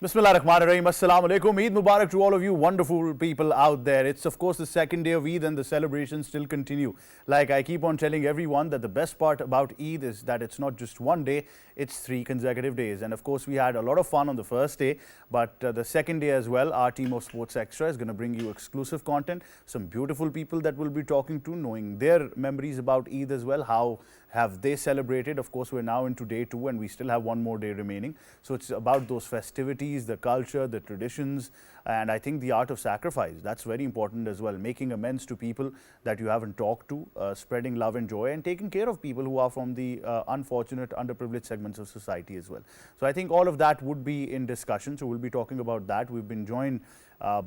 Bismillah ar-Rahman ar-Rahim. Assalamu alaikum. Eid Mubarak to all of you wonderful people out there. It's of course the second day of Eid and the celebrations still continue. Like I keep on telling everyone that the best part about Eid is that it's not just one day, it's 3 consecutive days. And of course we had a lot of fun on the first day, but the second day as well, our team of Sports Extra is going to bring you exclusive content, some beautiful people that we'll be talking to, knowing their memories about Eid as well, how have they celebrated. Of course, we're now into day 2 and we still have one more day remaining. So it's about those festivities, the culture, the traditions, and I think the art of sacrifice. That's very important as well. Making amends to people that you haven't talked to, spreading love and joy, and taking care of people who are from the unfortunate, underprivileged segments of society as well. So I think all of that would be in discussion. So we'll be talking about that. We've been joined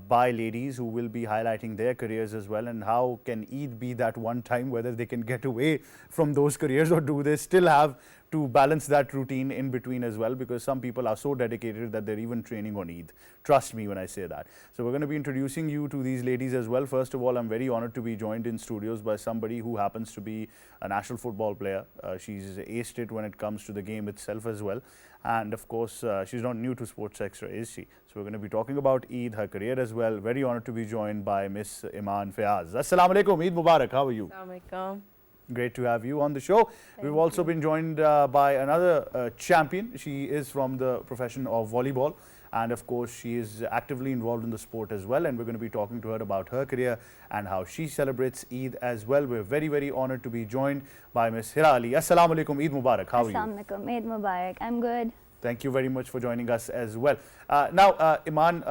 by ladies who will be highlighting their careers as well, and how can Eid be that one time, whether they can get away from those careers or do they still have to balance that routine in between as well, because some people are so dedicated that they're even training on Eid. Trust me when I say that. So we're going to be introducing you to these ladies as well. First of all, I'm very honored to be joined in studios by somebody who happens to be a national football player. She's aced it when it comes to the game itself as well. And of course, she's not new to Sports Extra, is she? So we're going to be talking about Eid, her career as well. Very honored to be joined by Miss Iman Fayaz. Assalamu alaikum, Eid Mubarak. How are you? Assalamu alaikum. Great to have you on the show. We've also been joined by another champion. She is from the profession of volleyball, and of course she is actively involved in the sport as well, and we're going to be talking to her about her career and how she celebrates Eid as well. We're very honored to be joined by Miss Hira Ali. Assalamu alaikum, Eid Mubarak. How are you? Assalamu alaikum, Eid Mubarak. I'm good. Thank you very much for joining us as well. Now, Iman,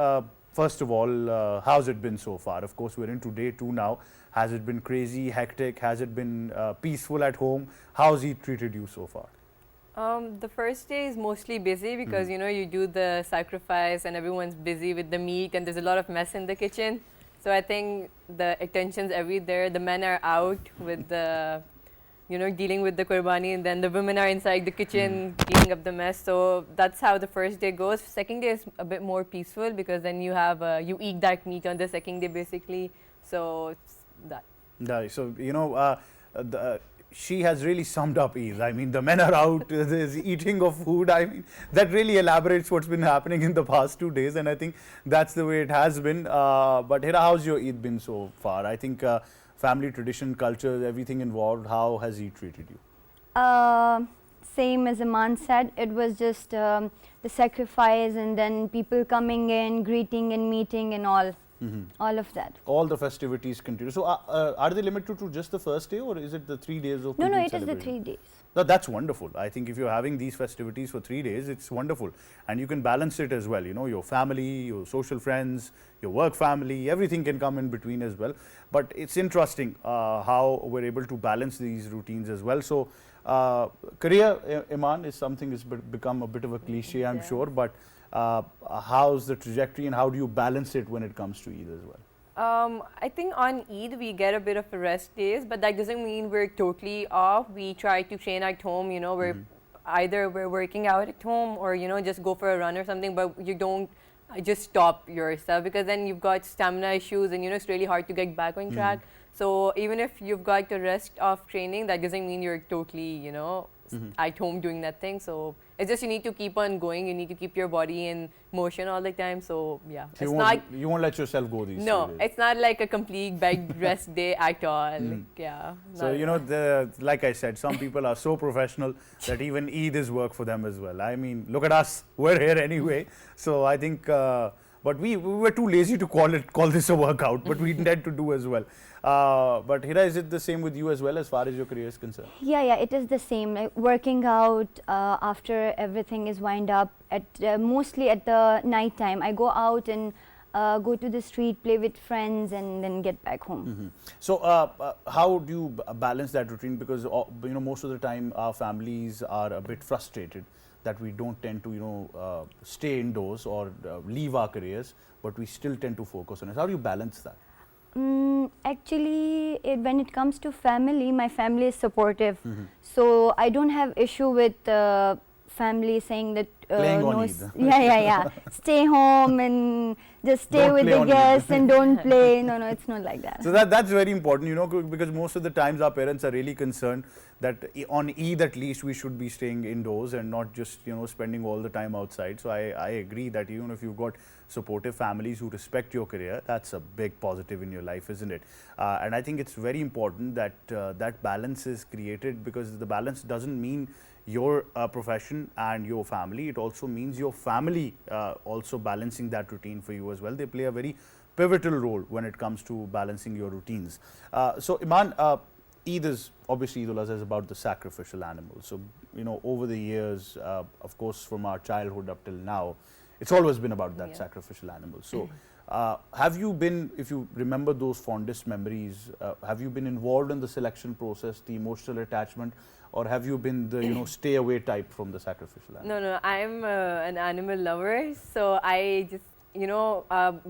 first of all, how's it been so far? Of course, we're into day 2 now. Has it been crazy, hectic? Has it been peaceful at home? How's Eid treated you so far? The first day is mostly busy because you know you do the sacrifice and everyone's busy with the meat and there's a lot of mess in the kitchen. So I think the attention's everywhere. The men are out with the, you know, dealing with the qurbani, and then the women are inside the kitchen cleaning up the mess. So that's how the first day goes. Second day is a bit more peaceful because then you have you eat that meat on the second day basically. So it's that. Yeah, so you know, she has really summed up Eid. I mean, the men are out, there's eating of food. I mean, that really elaborates what's been happening in the past 2 days, and I think that's the way it has been. But Hira, how's your Eid been so far? I think family, tradition, culture, everything involved, how has Eid treated you? Same as Iman said, it was just the sacrifice and then people coming in, greeting and meeting and all. All of that. All the festivities continue. So are they limited to just the first day, or is it the 3 days of No, complete it is the celebration? 3 days. That's wonderful. I think if you're having these festivities for 3 days, it's wonderful. And you can balance it as well. You know, your family, your social friends, your work family, everything can come in between as well. But it's interesting how we're able to balance these routines as well. So career, Iman, is something that's become a bit of a cliche, I'm sure. But how's the trajectory and how do you balance it when it comes to Eid as well? I think on Eid we get a bit of a rest days, but that doesn't mean we're totally off. We try to train at home, you know, either we're working out at home or, you know, just go for a run or something, but you don't just stop yourself because then you've got stamina issues and, you know, it's really hard to get back on track. So even if you've got the rest of training, that doesn't mean you're totally, you know, at home doing nothing. So it's just you need to keep on going. You need to keep your body in motion all the time. So yeah, So you won't let yourself go these 3 no, days. it's not like a complete bed rest day at all. Like, yeah. So you know, like I said, some people are so professional that even Eid is work for them as well. I mean, look at us, we're here anyway. So I think, but we were too lazy to call this a workout, but we intend to do as well. But Hira, is it the same with you as well as far as your career is concerned? Yeah, it is the same. Like working out after everything is wind up at mostly at the night time. I go out and go to the street, play with friends, and then get back home. So how do you balance that routine? Because you know, most of the time our families are a bit frustrated that we don't tend to, you know, stay indoors or leave our careers, but we still tend to focus on it. How do you balance that? Actually, when it comes to family, my family is supportive. So I don't have issue with family saying that Playing on no, Eid. yeah, stay home and just stay Don't with play the on Eid. guests and don't play. No, it's not like that. So that's very important, you know, because most of the times our parents are really concerned that on Eid at least we should be staying indoors and not just, you know, spending all the time outside. So I agree that even if you've got supportive families who respect your career, that's a big positive in your life, isn't it? And I think it's very important that that balance is created, because the balance doesn't mean your profession and your family. It also means your family also balancing that routine for you as well. They play a very pivotal role when it comes to balancing your routines. So Iman, Eid is obviously, Eid ul Azha is about the sacrificial animal. So, you know, over the years, of course, from our childhood up till now, it's always been about that sacrificial animal. So, have you been, if you remember those fondest memories, have you been involved in the selection process, the emotional attachment, or have you been the, you know, stay away type from the sacrificial animal? No, I'm an animal lover, so I just, you know,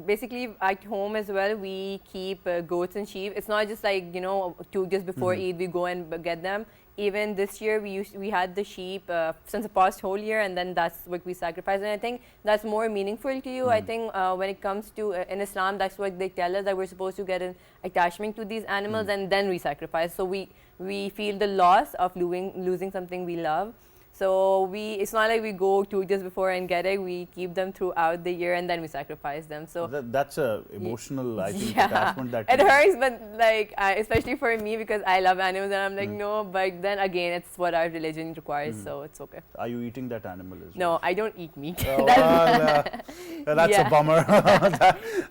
basically at home as well, we keep goats and sheep. It's not just like, you know, just before Eid we go and get them. Even this year we had the sheep since the past whole year, and then that's what we sacrifice. And I think that's more meaningful to you. I think when it comes to in Islam, that's what they tell us, that we're supposed to get an attachment to these animals and then we sacrifice. So we feel the loss of losing something we love. So it's not like we go to just before and get it. We keep them throughout the year and then we sacrifice them. So that's a emotional, I think, attachment that it hurts, but like especially for me, because I love animals and I'm like no. But then again, it's what our religion requires, so it's okay. Are you eating that animal as well? No, I don't eat meat. Oh, that's a bummer.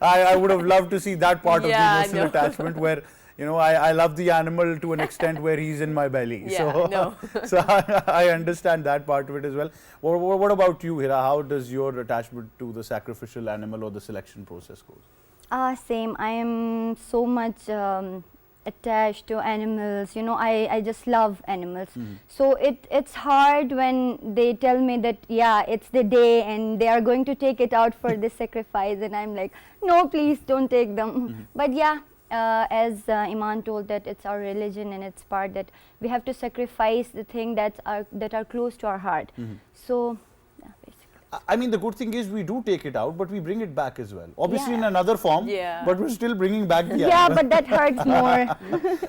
I would have loved to see that part of the emotional attachment where, you know, I love the animal to an extent where he's in my belly. So I understand that part of it as well. What about you, Hira? How does your attachment to the sacrificial animal or the selection process goes? Same. I am so much attached to animals. You know, I just love animals. So it's hard when they tell me that it's the day and they are going to take it out for this sacrifice, and I'm like, no, please don't take them. But as Iman told, that it's our religion and it's part that we have to sacrifice the thing that are close to our heart. So basically. I mean, the good thing is we do take it out, but we bring it back as well. Obviously in another form, but we're still bringing back the animal. But that hurts more.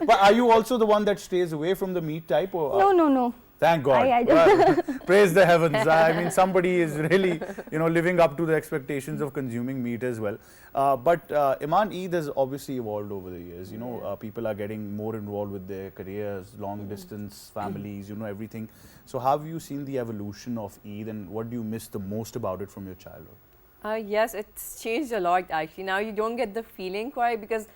But are you also the one that stays away from the meat type? Or No. Thank God. Well, praise the heavens. I mean, somebody is really, you know, living up to the expectations of consuming meat as well. But Iman, Eid has obviously evolved over the years. You know, people are getting more involved with their careers, long distance, families, you know, everything. So how have you seen the evolution of Eid, and what do you miss the most about it from your childhood? Yes, it's changed a lot actually. Now you don't get the feeling quite, because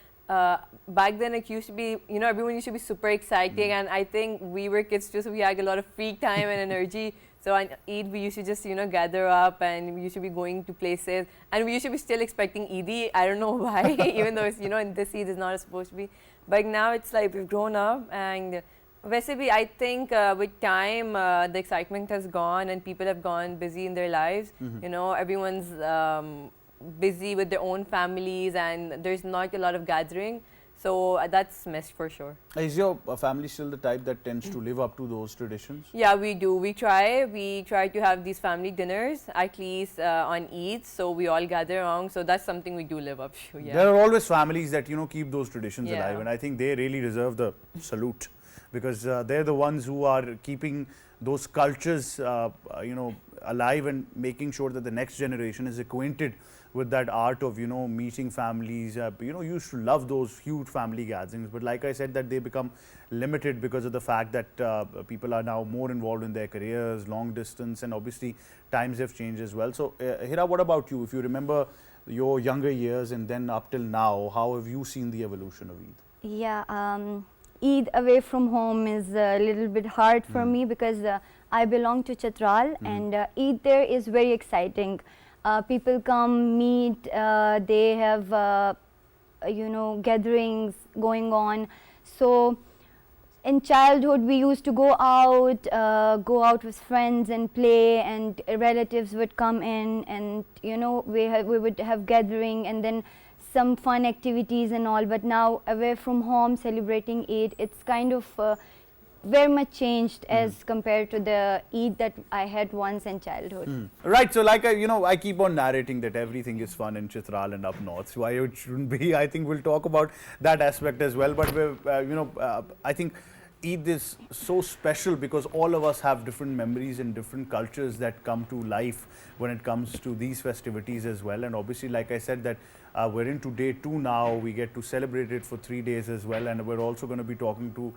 back then it used to be, you know, everyone used to be super exciting, and I think we were kids too, so we had a lot of free time and energy. So on Eid we used to just, you know, gather up and we used to be going to places, and we used to be still expecting Eid. I don't know why, even though it's, you know, in this Eid is not supposed to be. But now it's like we've grown up, and basically I think with time the excitement has gone and people have gone busy in their lives. You know, everyone's busy with their own families and there's not a lot of gathering, so that's missed for sure. Is your family still the type that tends to live up to those traditions? Yeah, we do. We try to have these family dinners at least on Eid, so we all gather around, so that's something we do live up to. There are always families that, you know, keep those traditions alive, and I think they really deserve the salute, because they're the ones who are keeping those cultures you know, alive and making sure that the next generation is acquainted with that art of, you know, meeting families. You know, you used to love those huge family gatherings, but like I said, that they become limited because of the fact that people are now more involved in their careers, long distance, and obviously times have changed as well. So Hira, what about you? If you remember your younger years and then up till now, how have you seen the evolution of Eid? Eid away from home is a little bit hard for me, because I belong to Chitral, and Eid there is very exciting. People come, meet, they have you know, gatherings going on. So in childhood we used to go out with friends and play, and relatives would come in, and you know, we would have gathering and then some fun activities and all. But now away from home celebrating Eid, it's kind of very much changed as compared to the Eid that I had once in childhood. Right, so like I keep on narrating that everything is fun in Chitral and up north. So why it shouldn't be? I think we'll talk about that aspect as well. But I think Eid is so special because all of us have different memories and different cultures that come to life when it comes to these festivities as well. And obviously, like I said, that we're into day 2 now. We get to celebrate it for 3 days as well, and we're also going to be talking to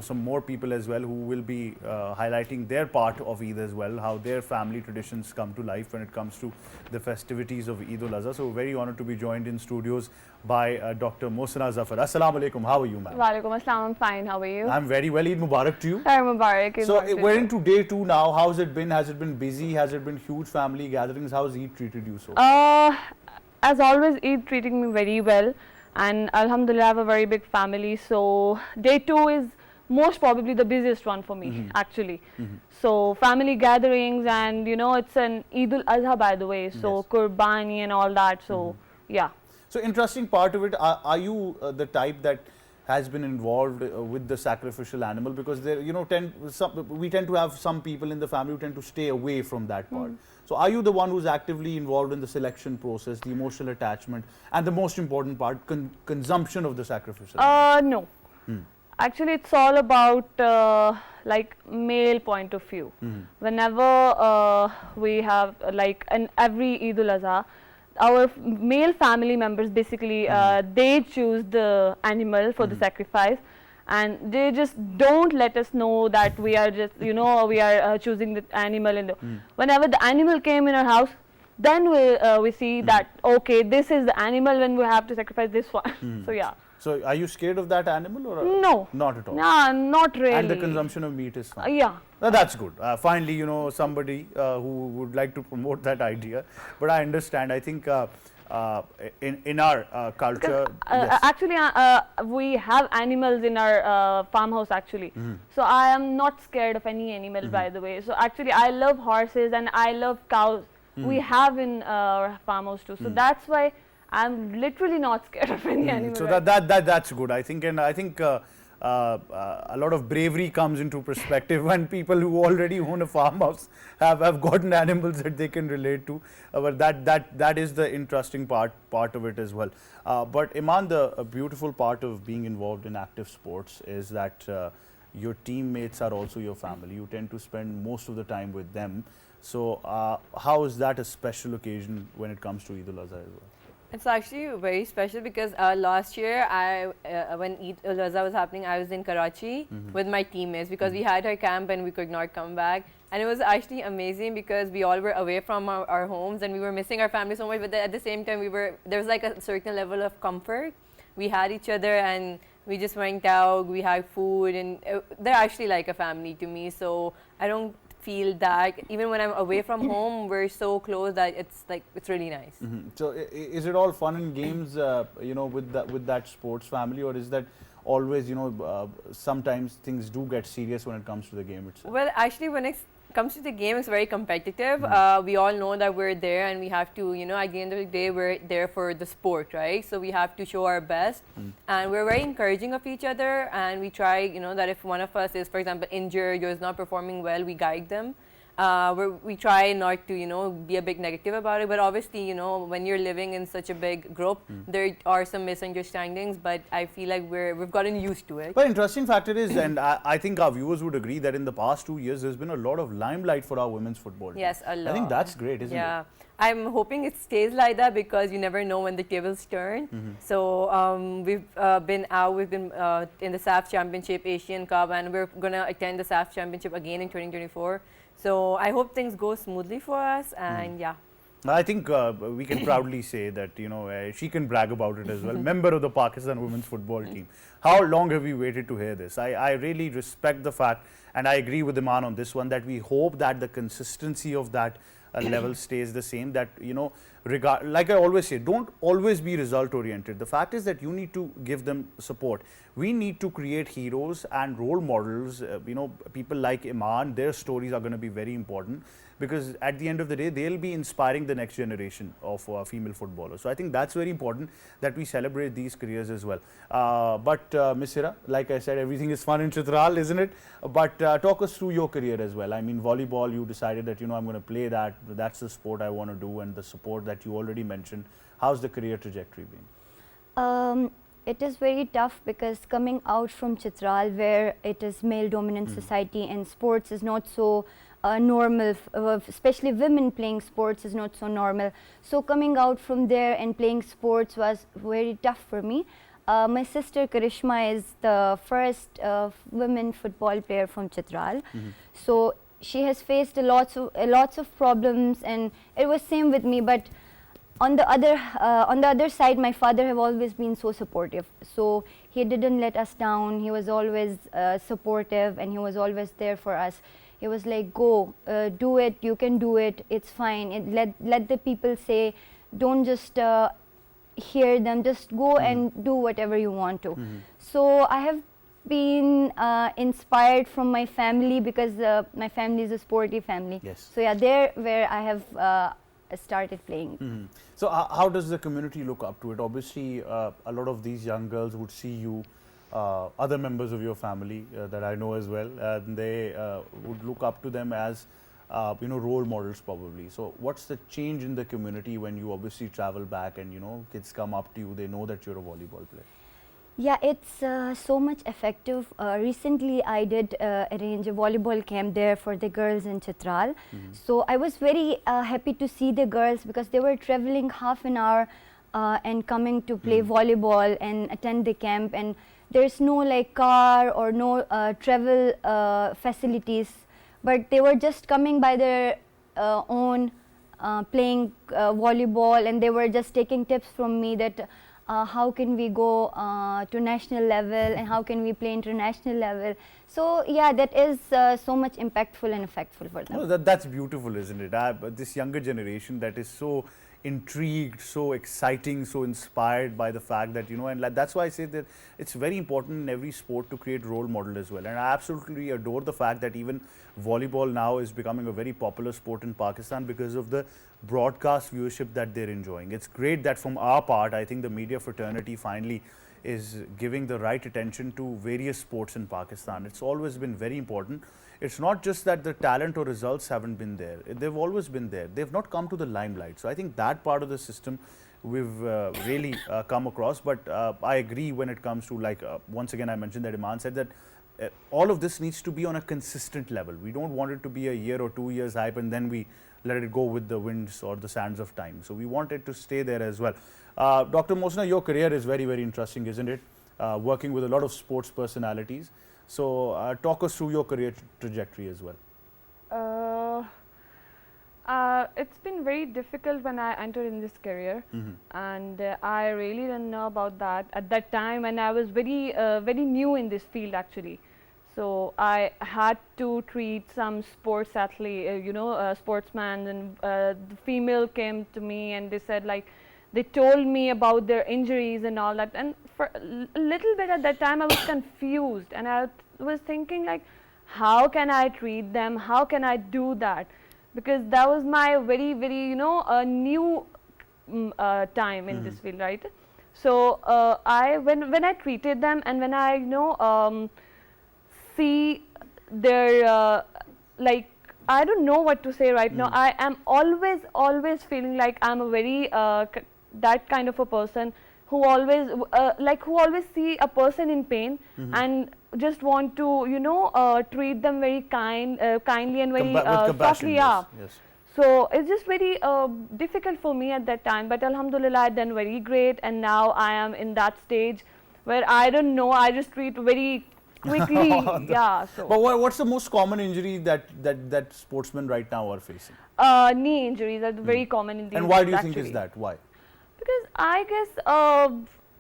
some more people as well who will be highlighting their part of Eid as well, how their family traditions come to life when it comes to the festivities of Eid al-Azha. So we're very honored to be joined in studios by Dr. Mohsina Zafar. Assalamu alaikum. How are you, ma'am? Walaikum assalam. I'm fine. How are you? I'm very well. Eid Mubarak to you. Hi, Mubarak. Eid So Mubarak. we're into day 2 now. How's it been? Has it been busy? Has it been huge family gatherings? How's Eid treated you so? As always, Eid treating me very well, and Alhamdulillah, I have a very big family. So day 2 is most probably the busiest one for me, actually. So family gatherings, and it's an Eid al-Azha, by the way. So Yes. Qurbani and all that. So yeah. So interesting part of it, are you the type that has been involved with the sacrificial animal? Because there, we tend to have some people in the family who tend to stay away from that part. So are you the one who's actively involved in the selection process, the emotional attachment, and the most important part, consumption of the sacrificial animal? No. Actually, it's all about like male point of view. Whenever we have like in every Eid al-Azha, our male family members basically they choose the animal for the sacrifice, and they just don't let us know that we are just we are choosing the animal. Whenever the animal came in our house, then we see that okay, this is the animal when we have to sacrifice this one. So yeah. So are you scared of that animal or No. not at all? No, not really. And the consumption of meat is fine. Yeah. That's good. Finally, somebody who would like to promote that idea. But I understand. I think in our culture, yes. Actually, we have animals in our farmhouse actually. So I am not scared of any animal, by the way. So actually, I love horses and I love cows. We have in our farmhouse too. So that's why I'm literally not scared of any animal. So right that's good. I think, and I think a lot of bravery comes into perspective when people who already own a farmhouse have gotten animals that they can relate to. But that is the interesting part of it as well. But Iman, the beautiful part of being involved in active sports is that your teammates are also your family. You tend to spend most of the time with them. So how is that a special occasion when it comes to Eid al-Azha as well? It's actually very special because last year, when Eid al-Azha was happening, I was in Karachi with my teammates because we had our camp and we could not come back. And it was actually amazing because we all were away from our homes and we were missing our family so much. But at the same time, there was like a certain level of comfort. We had each other and we just went out, we had food, and they're actually like a family to me. So I don't feel that even when I'm away from home, we're so close that it's really nice. So is it all fun and games, with that sports family, or is that always, sometimes things do get serious when it comes to the game itself? Well, actually, when it comes to the game, it's very competitive. We all know that we're there and we have to, at the end of the day, we're there for the sport, right? So we have to show our best. And we're very encouraging of each other. And we try, that if one of us is, for example, injured or is not performing well, we guide them. We try not to, be a big negative about it. But obviously, when you're living in such a big group, there are some misunderstandings. But I feel like we've gotten used to it. But interesting factor is, and I think our viewers would agree that in the past 2 years, there's been a lot of limelight for our women's football team. Yes, a lot. I think that's great, isn't it? Yeah. I'm hoping it stays like that because you never know when the tables turn. So we've been out, we've been in the SAF Championship, Asian Cup, and we're going to attend the SAF Championship again in 2024. So I hope things go smoothly for us, and yeah. I think we can proudly say that, she can brag about it as well. Member of the Pakistan women's football team. How long have we waited to hear this? I really respect the fact, and I agree with Iman on this one, that we hope that the consistency of that level stays the same, that like I always say, don't always be result oriented. The fact is that you need to give them support. We need to create heroes and role models. People like Iman, their stories are going to be very important, because at the end of the day they'll be inspiring the next generation of female footballers. So I think that's very important that we celebrate these careers as well. But Miss Hira, like I said, everything is fun in Chitral, isn't it? But talk us through your career as well. I mean, volleyball, you decided that I'm going to play that, that's the sport I want to do, and the support that you already mentioned. How's the career trajectory been? It is very tough, because coming out from Chitral, where it is male dominant society and sports is not so normal, especially women playing sports is not so normal. So coming out from there and playing sports was very tough for me. My sister Karishma is the first women football player from Chitral. So she has faced lots of problems, and it was same with me. But on the other side, my father have always been so supportive. So he didn't let us down. He was always supportive, and he was always there for us. He was like, go, do it, you can do it, it's fine. Let the people say, don't just hear them, just go and do whatever you want to. So I have been inspired from my family, because my family is a sporty family. Yes. So yeah, there where I have started playing. So how does the community look up to it? Obviously, a lot of these young girls would see you, other members of your family that I know as well, and they would look up to them as role models probably. So what's the change in the community when you obviously travel back and kids come up to you, they know that you're a volleyball player? Yeah, it's so much effective. Recently, I did arrange a volleyball camp there for the girls in Chitral. So I was very happy to see the girls, because they were traveling half an hour and coming to play volleyball and attend the camp. And there's no like car or no travel facilities, but they were just coming by their own, playing volleyball, and they were just taking tips from me that how can we go to national level, and how can we play international level. So yeah, that is so much impactful and effectful for them. No, that's beautiful, isn't it? This younger generation that is so intrigued, so exciting, so inspired by the fact that, and that's why I say that it's very important in every sport to create role model as well. And I absolutely adore the fact that even volleyball now is becoming a very popular sport in Pakistan because of the broadcast viewership that they're enjoying. It's great that from our part, I think the media fraternity finally is giving the right attention to various sports in Pakistan. It's always been very important. It's not just that the talent or results haven't been there. They've always been there. They've not come to the limelight. So I think that part of the system we've really come across. But I agree when it comes to, like, once again, I mentioned that Iman said that all of this needs to be on a consistent level. We don't want it to be a year or 2 years hype and then we let it go with the winds or the sands of time. So we want it to stay there as well. Dr. Mohsina, your career is very, very interesting, isn't it? Working with a lot of sports personalities. So talk us through your career trajectory as well. It's been very difficult when I entered in this career, and I really didn't know about that at that time, and I was very new in this field actually. So I had to treat some sports athlete, sportsmen, and the female came to me and they said, like, they told me about their injuries and all that, and for a little bit at that time I was confused, and I was thinking, like, how can I treat them, how can I do that, because that was my very new time in this field, right? So when I treated them, and when I see their like, I don't know what to say right now. I am always feeling like I'm a very that kind of a person who always who always see a person in pain and just want to treat them very kindly and very softly. Yeah. Yes. So it's just very difficult for me at that time, but Alhamdulillah I done very great, and now I am in that stage where I don't know, I just treat very quickly. Yeah. So. But what's the most common injury that sportsmen right now are facing? Knee injuries are very common in these. And why do you actually. think is that? Why? Because I guess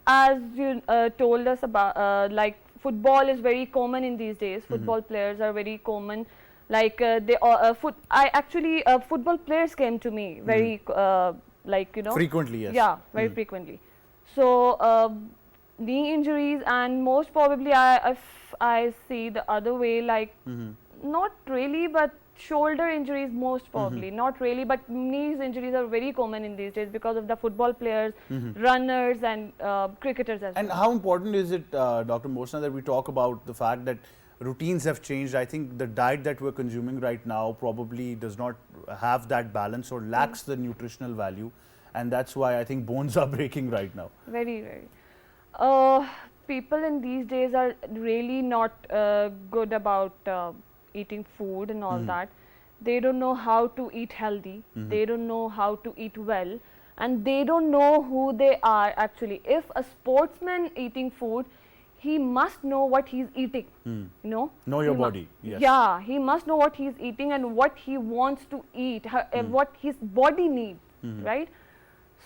as you told us about, like, football is very common in these days. Football players are very common. Like football players came to me very Frequently, yes. yeah, very frequently. So knee injuries, and most probably if I see the other way, like not really, but shoulder injuries most probably, not really, but knees injuries are very common in these days because of the football players, runners, and cricketers as And well. how important is it, Dr. Mosna, that we talk about the fact that routines have changed? I think the diet that we're consuming right now probably does not have that balance or lacks the nutritional value, and that's why I think bones are breaking right now. Very, very. People in these days are really not good about eating food and all that. They don't know how to eat healthy. They don't know how to eat well, and they don't know who they are actually. If a sportsman eating food, he must know what he's eating. You know. Know your He mu- body, yes. Yeah, he must know what he's eating and what he wants to eat, what his body needs, right?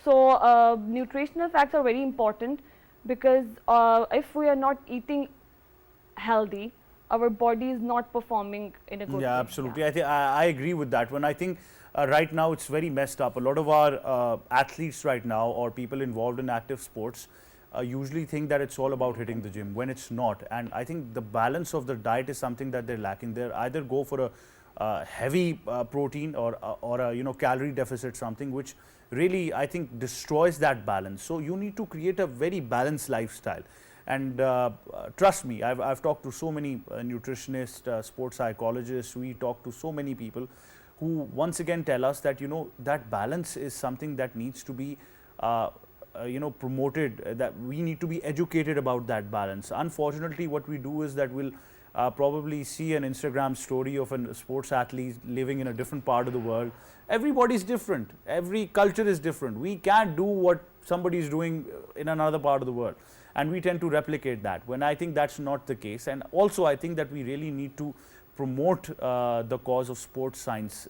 So nutritional facts are very important, because if we are not eating healthy, our body is not performing in a good way. Yeah, absolutely. I agree with that one. I think right now it's very messed up. A lot of our athletes right now, or people involved in active sports, usually think that it's all about hitting the gym, when it's not. And I think the balance of the diet is something that they're lacking. They either go for a heavy protein or a calorie deficit, something which really I think destroys that balance. So you need to create a very balanced lifestyle. And trust me, I've talked to so many nutritionists, sports psychologists. We talk to so many people who once again tell us that that balance is something that needs to be promoted, that we need to be educated about that balance. Unfortunately, what we do is that we'll probably see an Instagram story of a sports athlete living in a different part of the world. Everybody's different. Every culture is different. We can't do what somebody is doing in another part of the world, and we tend to replicate that, when I think that's not the case. And also I think that we really need to promote the cause of sports science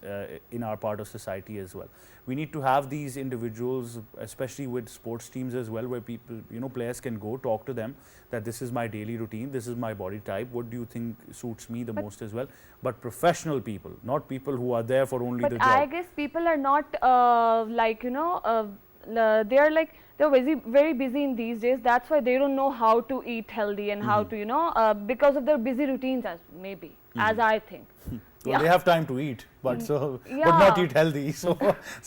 in our part of society as well. We need to have these individuals, especially with sports teams as well, where people, players can go talk to them that this is my daily routine, this is my body type, what do you think suits me the most as well. But professional people, not people who are there for only the But job. I guess people are not they're very busy in these days. That's why they don't know how to eat healthy and how to because of their busy routines, as I think. Well, they have time to eat, but but not Yeah. eat healthy. So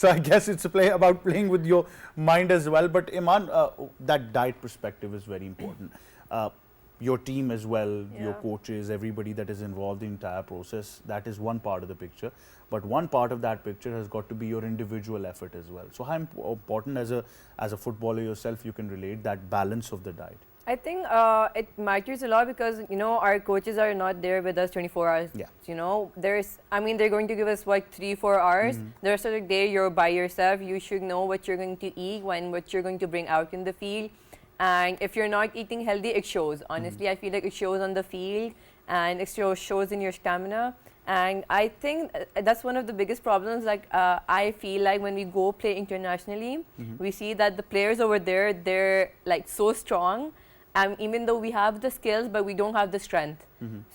I guess it's about playing with your mind as well. But Iman, that diet perspective is very important. Your team as well, your Yeah. coaches, everybody that is involved in the entire process, that is one part of the picture. But one part of that picture has got to be your individual effort as well. So how important as a footballer yourself you can relate that balance of the diet? I think it matters a lot because our coaches are not there with us 24 hours. Yeah. They're going to give us 3-4 hours. The rest of the day you're by yourself. You should know what you're going to eat, what you're going to bring out in the field. And if you're not eating healthy, it shows. Honestly, I feel like it shows on the field, and it shows in your stamina. And I think that's one of the biggest problems. I feel like when we go play internationally, we see that the players over there, they're so strong. Even though we have the skills, but we don't have the strength.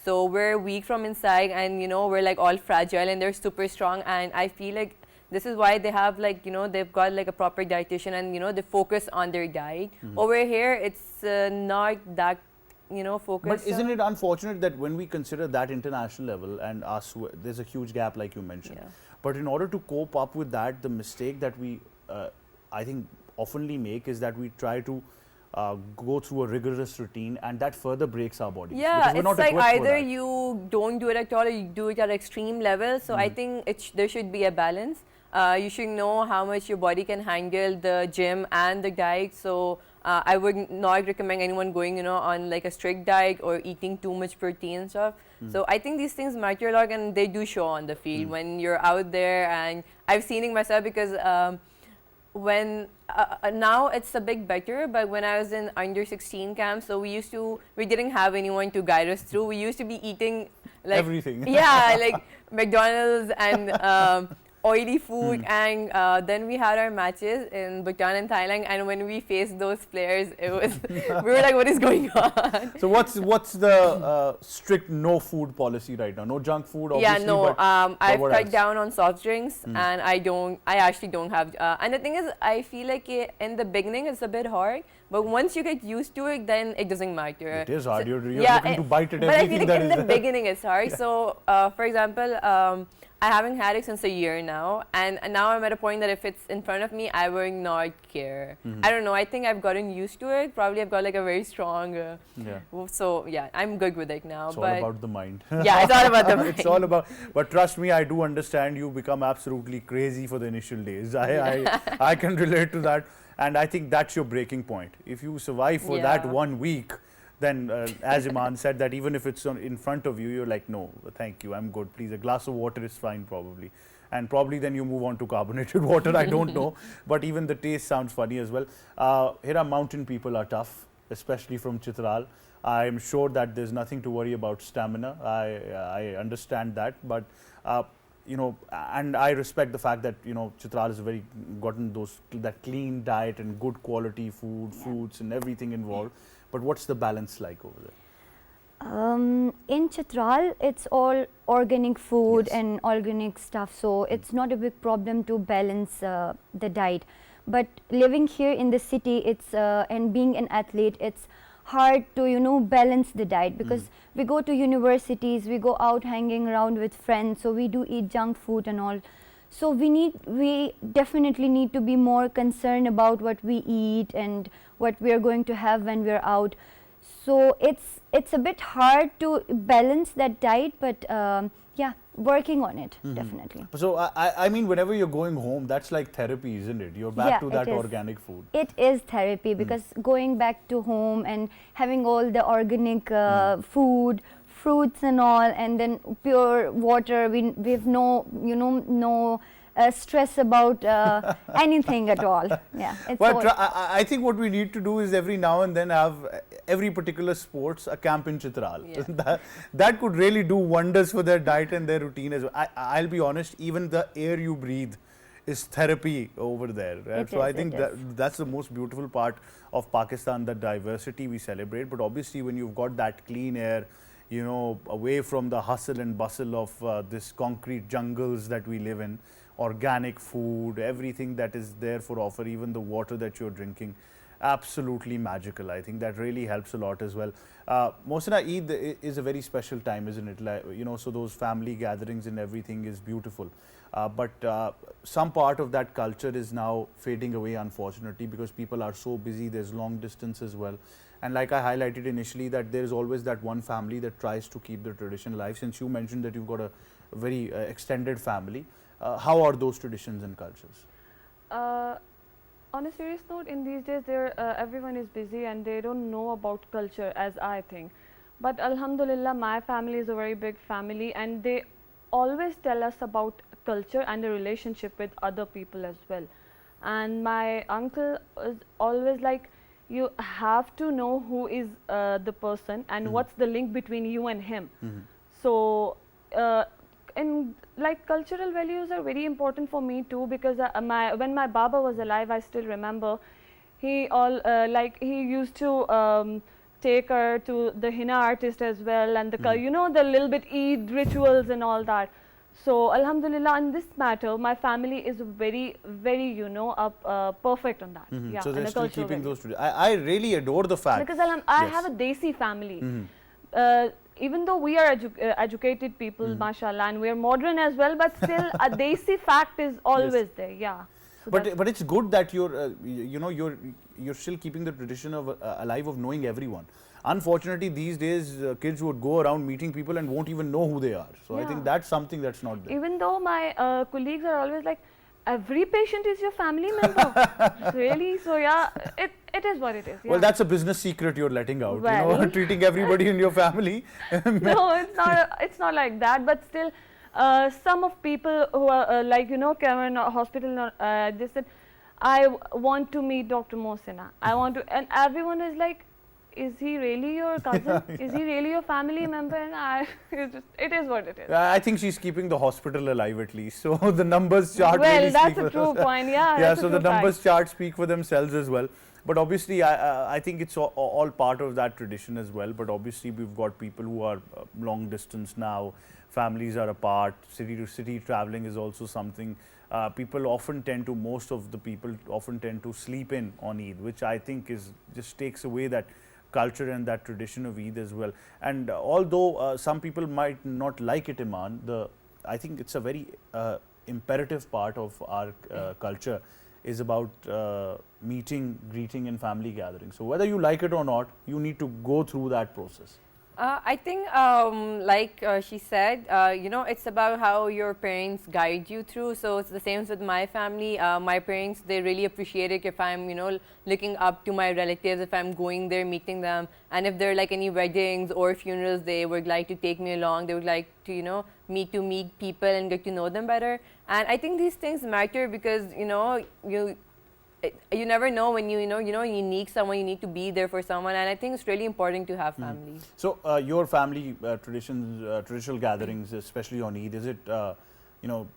So we're weak from inside, and we're all fragile, and they're super strong. And I feel like this is why they have they've got a proper dietitian, and they focus on their diet. Over here, it's not that focused. But isn't it unfortunate that when we consider that international level and us, there's a huge gap like you mentioned. Yeah. But in order to cope up with that, the mistake that we, I think, oftenly make is that we try to go through a rigorous routine, and that further breaks our bodies. Yeah, because we're it's not like equipped for either that. you don't do it at all or you do it at extreme level. So I think there should be a balance. You should know how much your body can handle the gym and the diet. So I would not recommend anyone going, on a strict diet or eating too much protein and stuff. So I think these things matter a lot, and they do show on the field when you're out there. And I've seen it myself because when now it's a bit better, but when I was in under 16 camp, so we didn't have anyone to guide us through. We used to be eating Everything. Yeah, McDonald's and oily food, and then we had our matches in Bhutan and Thailand, and when we faced those players, it was we were like, what is going on? So what's the strict no food policy right now? No junk food, obviously. Yeah, no. But I've what cut else? down on soft drinks, and I actually don't have. And the thing is, I feel like in the beginning it's a bit hard, but once you get used to it, then it doesn't matter. It is hard. You're yeah, looking to bite at but I everything feel that like in is the there. beginning it's hard. So, for example, I haven't had it since a year now, and now I'm at a point that if it's in front of me, I will not care. I don't know. I think I've gotten used to it. Probably I've got like a very strong. Yeah. So yeah, I'm good with it now. It's all but about the mind. yeah, it's all about the mind. It's all about. But trust me, I do understand. You become absolutely crazy for the initial days. I can relate to that, and I think that's your breaking point. If you survive for that Yeah. 1 week, then as Iman said, that even if it's in front of you, you're like, no, thank you, I'm good. Please, a glass of water is fine, probably. And probably then you move on to carbonated water. I don't know, but even the taste sounds funny as well. Here, our mountain people are tough, especially from Chitral. I'm sure that there's nothing to worry about stamina. I understand that, but you know, and I respect the fact that, you know, Chitral has very gotten that clean diet and good quality food, fruits and everything involved. But what's the balance like over there? In Chitral, it's all organic food Yes. and organic stuff, so it's not a big problem to balance the diet. But living here in the city, it's and being an athlete, it's hard to, you know, balance the diet, because we go to universities, we go out hanging around with friends, so we do eat junk food and all. So we definitely need to be more concerned about what we eat and what we are going to have when we are out. So it's a bit hard to balance that diet, but yeah, working on it, definitely. So I mean, whenever you're going home, that's like therapy, isn't it? You're back Yeah, to it that is. organic food. It is therapy, because going back to home and having all the organic food, fruits and all, and then pure water, we have no, you know, no stress about anything at all. Yeah, it's all. But I think what we need to do is every now and then have every particular sports a camp in Chitral. Yeah. that could really do wonders for their diet and their routine as well. I'll be honest, even the air you breathe is therapy over there. Right? It So I is, think it that is. that's the most beautiful part of Pakistan, the diversity we celebrate. But obviously, when you've got that clean air, you know, away from the hustle and bustle of this concrete jungles that we live in, organic food, everything that is there for offer, even the water that you're drinking, absolutely magical. I think that really helps a lot as well. Mohsina, Eid is a very special time, isn't it? Like, you know, so those family gatherings and everything is beautiful. But some part of that culture is now fading away, unfortunately, because people are so busy. There's long distance as well. And like I highlighted initially, that there is always that one family that tries to keep the tradition alive. Since you mentioned that you've got a very extended family, how are those traditions and cultures? On a serious note, in these days, everyone is busy and they don't know about culture, as I think. But Alhamdulillah, my family is a very big family, and they always tell us about culture and the relationship with other people as well. And my uncle is always like, you have to know who is the person and what's the link between you and him. So and like cultural values are very important for me too, because when my Baba was alive, I still remember he he used to take her to the henna artist as well, and the you know, the little bit Eid rituals and all that. So Alhamdulillah, in this matter, my family is very, very, you know, perfect on that. Yeah, So and they're the still cultural keeping values. those traditions. I really adore the fact. Because I Yes. have a Desi family. Even though we are educated people, mashallah, and we are modern as well, but still a Desi fact is always there. Yeah. So But it's good that you're you know, you're still keeping the tradition of alive of knowing everyone. Unfortunately, these days kids would go around meeting people and won't even know who they are. So I Yeah. think that's something that's not there. even though my colleagues are always like, every patient is your family member. Really? So yeah, it is what it is. Yeah. Well, that's a business secret you're letting out. You know, Well. treating everybody in your family. No, it's not like that, but still some of people who are like, you know, Cameron Hospital, they said, I want to meet Dr. Mohsina. I want to, and everyone is like, is he really your cousin? Is he really your family member? And it is what it is. I think she's keeping the hospital alive at least. So the numbers chart Well, really that's speak a for true point. Yeah. yeah, that's a so the true fact. numbers chart speak for themselves as well. But obviously, I think it's all part of that tradition as well. But obviously, we've got people who are long distance now, families are apart, city to city traveling is also something. People often tend to, most of the people often tend to sleep in on Eid, which I think is just takes away that culture and that tradition of Eid as well. And although some people might not like it, Iman, I think it's a very imperative part of our culture is about meeting, greeting and family gatherings. So whether you like it or not, you need to go through that process. I think, like she said, you know, it's about how your parents guide you through. So it's the same with my family. My parents, they really appreciate it if I'm, you know, looking up to my relatives, if I'm going there, meeting them. And if there are like any weddings or funerals, they would like to take me along. They would like to, you know, meet people and get to know them better. And I think these things matter because, you know, you never know when you need someone, you need to be there for someone, and I think it's really important to have family. So your family traditions, traditional gatherings, especially on Eid, is it you know,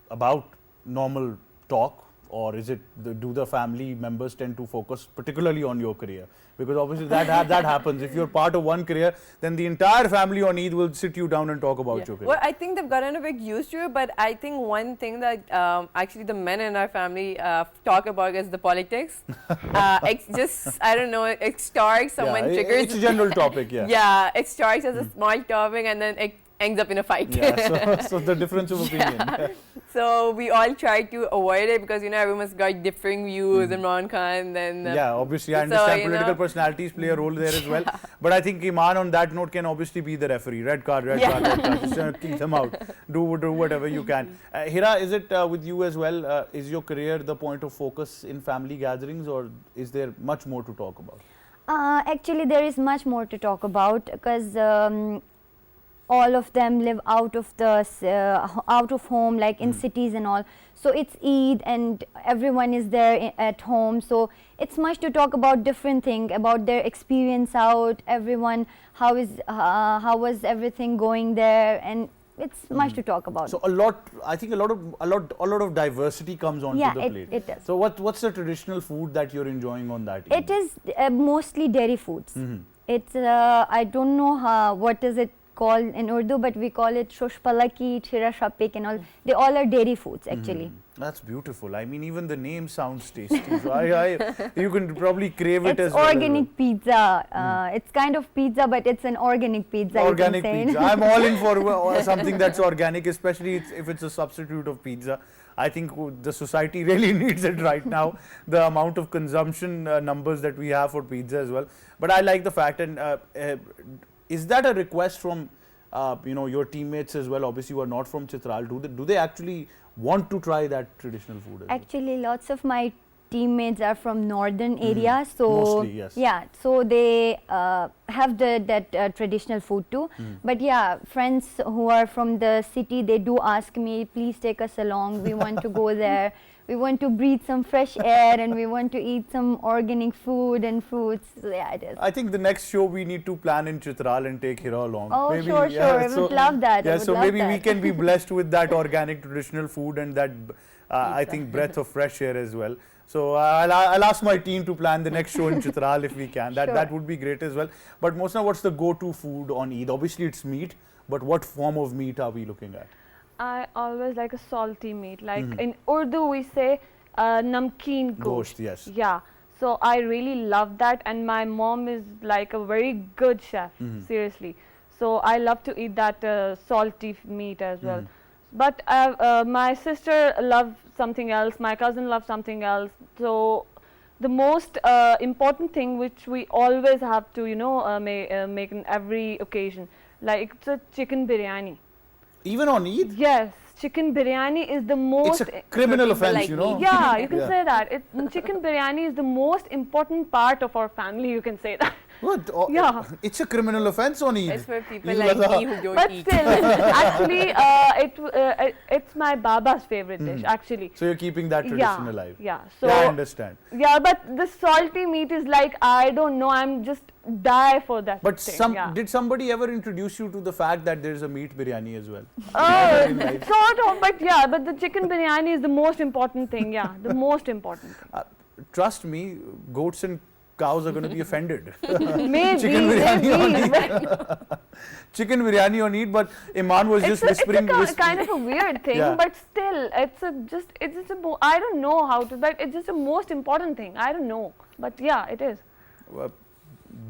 about normal talk, or is it do the family members tend to focus particularly on your career? Because obviously that happens. If you're part of one career, then the entire family on Eid will sit you down and talk about your career. Well, I think they've gotten a bit used to it, but I think one thing that actually the men in our family talk about is the politics. It's just, I don't know, it starts, someone triggers. It's a general topic, yeah. Yeah, it starts as a small topic and then it ends up in a fight. Yeah, so the difference of opinion. So we all try to avoid it because, you know, everyone's got differing views, Imran Khan, then yeah, obviously I understand political personalities play a role there as well. But I think Iman on that note can obviously be the referee. Red card, red card. Just kick them out. Do whatever you can. Hira, is it with you as well? Is your career the point of focus in family gatherings, or is there much more to talk about? Actually, there is much more to talk about because all of them live out of home, like in cities and all. So it's Eid and everyone is there at home. So it's much to talk about different things, about their experience out, everyone, how was everything going there, and it's much to talk about. So I think a lot of diversity comes onto the plate. It does. So what's the traditional food that you're enjoying on that Eid? It is mostly dairy foods. It's I don't know what is it called in Urdu, but we call it shoshpalaki, chira shapik and all. They all are dairy foods actually. That's beautiful. I mean, even the name sounds tasty. So you can probably crave it as well. It's organic pizza. It's kind of pizza, but it's an organic pizza. Organic pizza. I'm all in for something that's organic, especially if it's a substitute of pizza. I think the society really needs it right now. The amount of consumption numbers that we have for pizza as well. But I like the fact, and is that a request from you know, your teammates as well? Obviously, you are not from Chitral. Do they actually want to try that traditional food? Actually, lots of my teammates are from northern area, so mostly, yes. Yeah, so they have that traditional food too. But yeah, friends who are from the city, they do ask me, please take us along. We want to go there. We want to breathe some fresh air and we want to eat some organic food and fruits. So yeah, it is. I think the next show we need to plan in Chitral and take Hira along. Oh, maybe, sure. I would love that. Yeah, so maybe we can be blessed with that organic traditional food and that, I think, breath of fresh air as well. So I'll ask my team to plan the next show in Chitral if we can. That would be great as well. But Mosna, what's the go-to food on Eid? Obviously, it's meat, but what form of meat are we looking at? I always like a salty meat. Like in Urdu, we say namkeen gosht. Yes. Yeah. So I really love that, and my mom is like a very good chef. Seriously. So I love to eat that salty meat as well. But my sister loves something else. My cousin loves something else. So the most important thing which we always have to, you know, make in every occasion, like it's a chicken biryani. Even on Eid? Yes, chicken biryani is the most. It's a criminal offense, you know. Yeah, you can say that. Chicken biryani is the most important part of our family. You can say that. What? Oh, Yeah. It's a criminal offense on Eid. It's for people Eid like al-Adha. me who don't But eat. still, actually, it's my baba's favorite dish, actually. So you're keeping that tradition alive. Yeah. So Yeah, I understand. yeah, but the salty meat is like, I don't know. I'm just die for that. But thing. Yeah. did somebody ever introduce you to the fact that there's a meat biryani as well? Oh, In life? sort of, but yeah, but the chicken biryani is the most important thing. Yeah, the most important thing. Trust me, goats and cows are going to be offended. Maybe, Chicken biryani on maybe. Eid. Chicken biryani on Eid, but Iman was just whispering. It's a kind of a weird thing, Yeah. but still, it's just a I don't know how to, but it's just the most important thing. I don't know, but yeah, it is.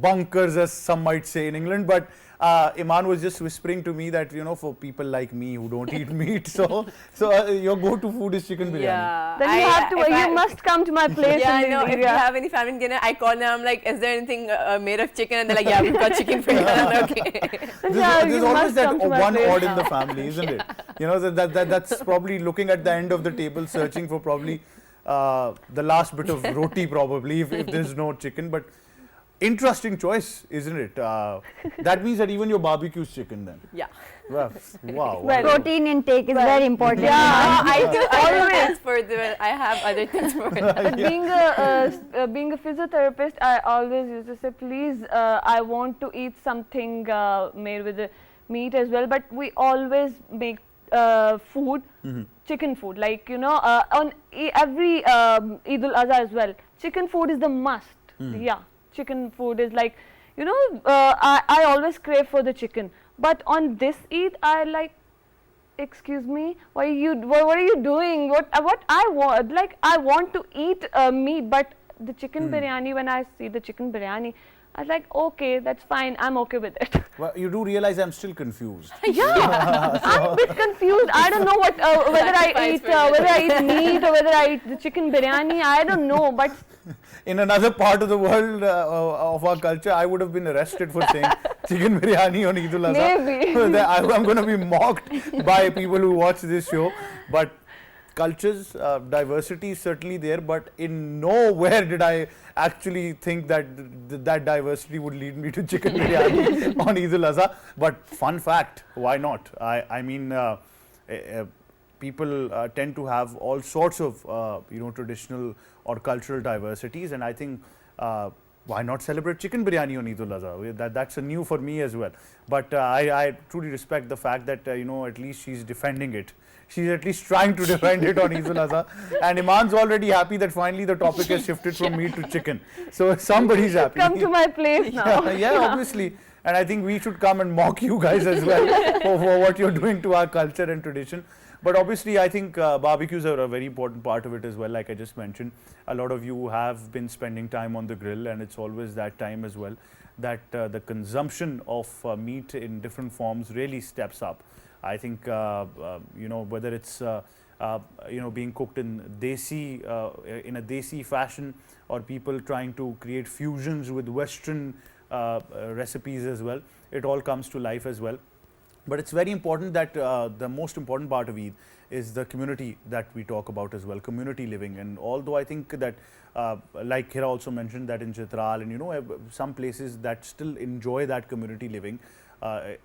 Bunkers, as some might say in England, but Iman was just whispering to me that, you know, for people like me who don't eat meat, so your go-to food is chicken biryani. Yeah. Then you have to, if I- you must come to my place. Yeah, in no, if you India. have any family dinner, I call them, I'm like, is there anything made of chicken? And they're like, yeah, we've got chicken for you. And I'm like, okay. Yeah, There's you always must that come to my one place odd in now. the family, isn't it? You know, that's probably looking at the end of the table, searching for probably the last bit of roti, probably, if there's no chicken. But interesting choice, isn't it? That means that even your barbecue's chicken then. Yeah. Wow. Wow. Well, Protein intake is very important. Yeah, I do Always. things for the, I have other things for it. But being a physiotherapist, I always used to say, please, I want to eat something made with the meat as well. But we always make food, chicken food. Like, you know, on every Eid al-Adha as well, chicken food is the must. Yeah, chicken food is like, you know, I always crave for the chicken. But on this Eid, I like, excuse me, what are you doing? What I want, like, I want to eat meat, but the chicken biryani, when I see the chicken biryani, I was like, okay, that's fine, I'm okay with it. Well, you do realize I'm still confused. Yeah, I'm a bit confused. I don't know what whether I eat meat or whether I eat the chicken biryani. I don't know, but In another part of the world of our culture, I would have been arrested for saying chicken biryani on Eid al-Adha. Maybe. I'm going to be mocked by people who watch this show. But cultures, diversity is certainly there, but in nowhere did I actually think that that diversity would lead me to chicken biryani on Eid al-Adha. But fun fact, why not? I mean, people tend to have all sorts of you know, traditional or cultural diversities, and I think why not celebrate chicken biryani on Eid al-Adha? That's a new for me as well. But I truly respect the fact that you know, at least she's defending it. She's at least trying to defend it on Eid al-Adha. And Iman's already happy that finally the topic has shifted from meat to chicken. So somebody's happy. come to my place now. Yeah, obviously. And I think we should come and mock you guys as well for what you're doing to our culture and tradition. But obviously, I think barbecues are a very important part of it as well. Like I just mentioned, a lot of you have been spending time on the grill, and it's always that time as well that the consumption of meat in different forms really steps up. I think you know, whether it's you know, being cooked in a desi fashion, or people trying to create fusions with Western recipes as well, it all comes to life as well. But it's very important that the most important part of Eid is the community that we talk about as well, community living. And although I think that, like Hira also mentioned, that in Chitral and you know, some places that still enjoy that community living,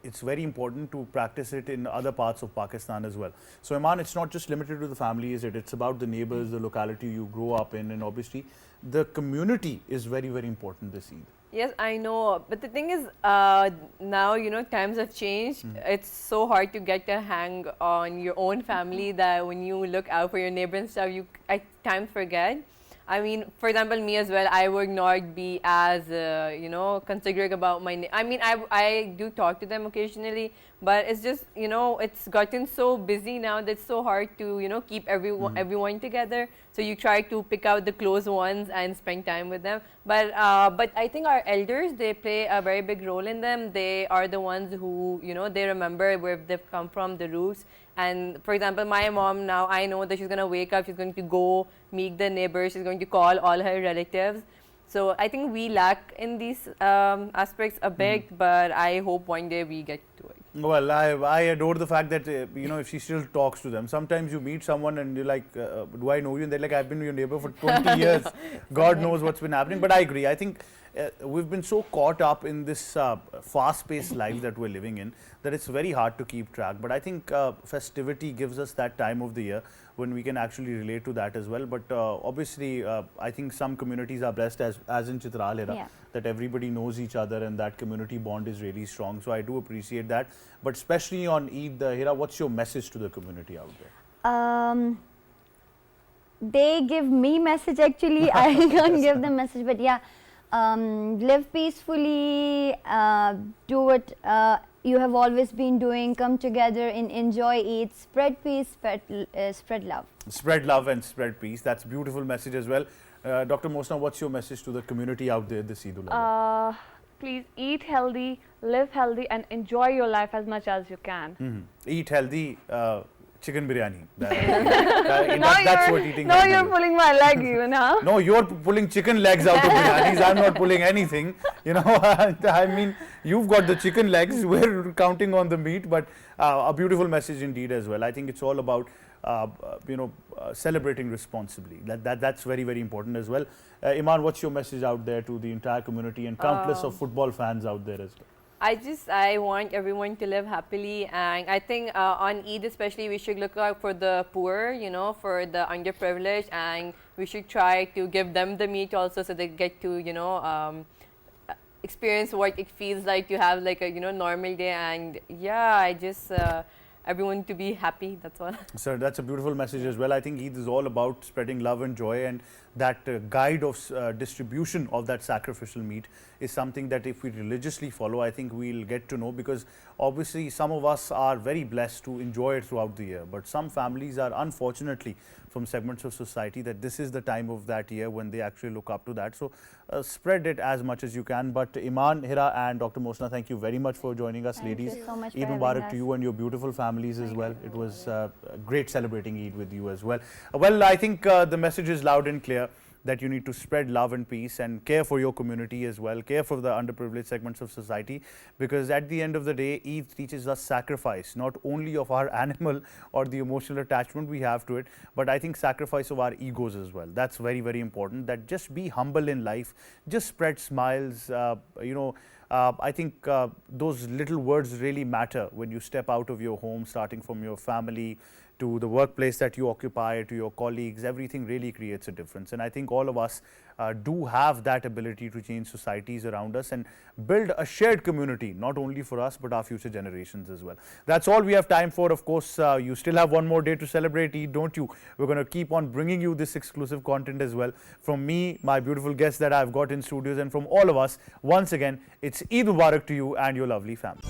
it's very important to practice it in other parts of Pakistan as well. So Iman, it's not just limited to the family, is it? It's about the neighbors, the locality you grow up in, and obviously the community is very, very important this Eid. Yes, I know. But the thing is, now, you know, times have changed. It's so hard to get a hang on your own family that when you look out for your neighbor and stuff, you at times forget. I mean, for example, me as well, I would not be as, you know, considerate about my I mean, I do talk to them occasionally, but it's just, you know, it's gotten so busy now that it's so hard to, you know, keep everyone together. So you try to pick out the close ones and spend time with them. But I think our elders, they play a very big role in them. They are the ones who, you know, they remember where they've come from, the roots. And for example, my mom now, I know that she's going to wake up, she's going to go meet the neighbors, she's going to call all her relatives. So I think we lack in these aspects a bit, but I hope one day we get to it. Well, I adore the fact that, you know, if she still talks to them. Sometimes you meet someone and you're like, do I know you? And they're like, I've been your neighbor for 20 years. God knows what's been happening. But I agree. I think we've been so caught up in this fast-paced life that we're living in that it's very hard to keep track. But I think festivity gives us that time of the year when we can actually relate to that as well. But obviously, I think some communities are blessed, as in Chitral, Hira, Yeah. that everybody knows each other and that community bond is really strong. So I do appreciate that. But especially on Eid, Hira, what's your message to the community out there? They give me message actually. I can't give them message, but yeah, live peacefully, do what you have always been doing, come together and enjoy Eid, spread peace, spread love. Spread love and spread peace. That's a beautiful message as well. Dr. Mosna, what's your message to the community out there this Eid ul-Adha? Please eat healthy, live healthy, and enjoy your life as much as you can. Eat healthy, chicken biryani. That's what eating now healthy you're is. pulling my leg even, huh? No, you're pulling chicken legs out of biryanis. I'm not pulling anything. You know, I mean, you've got the chicken legs. We're counting on the meat, but a beautiful message indeed as well. I think it's all about, celebrating responsibly. That's very, very important as well. Iman, what's your message out there to the entire community and countless of football fans out there as well? I want everyone to live happily, and I think on Eid especially we should look out for the poor, you know, for the underprivileged, and we should try to give them the meat also so they get to, experience what it feels like to have like a, normal day. And yeah, I just everyone to be happy, that's all. Sir, that's a beautiful message as well. I think Eid is all about spreading love and joy, and that guide of distribution of that sacrificial meat is something that if we religiously follow, I think we'll get to know, because obviously some of us are very blessed to enjoy it throughout the year, but some families are unfortunately from segments of society that this is the time of that year when they actually look up to that. So spread it as much as you can. But Iman, Hira and Dr. Mosna, thank you very much for joining us, Thank ladies. you so much Eid for Mubarak having to us. you and your beautiful families as well. It was great celebrating Eid with you as well. Well, I think the message is loud and clear that you need to spread love and peace and care for your community as well, care for the underprivileged segments of society, because at the end of the day, Eid teaches us sacrifice, not only of our animal or the emotional attachment we have to it, but I think sacrifice of our egos as well. That's very, very important, that just be humble in life, just spread smiles, I think those little words really matter when you step out of your home, starting from your family to the workplace that you occupy, to your colleagues. Everything really creates a difference. And I think all of us do have that ability to change societies around us and build a shared community, not only for us, but our future generations as well. That's all we have time for. Of course, you still have one more day to celebrate Eid, don't you? We're going to keep on bringing you this exclusive content as well. From me, my beautiful guests that I've got in studios, and from all of us, once again, it's Eid Mubarak to you and your lovely family.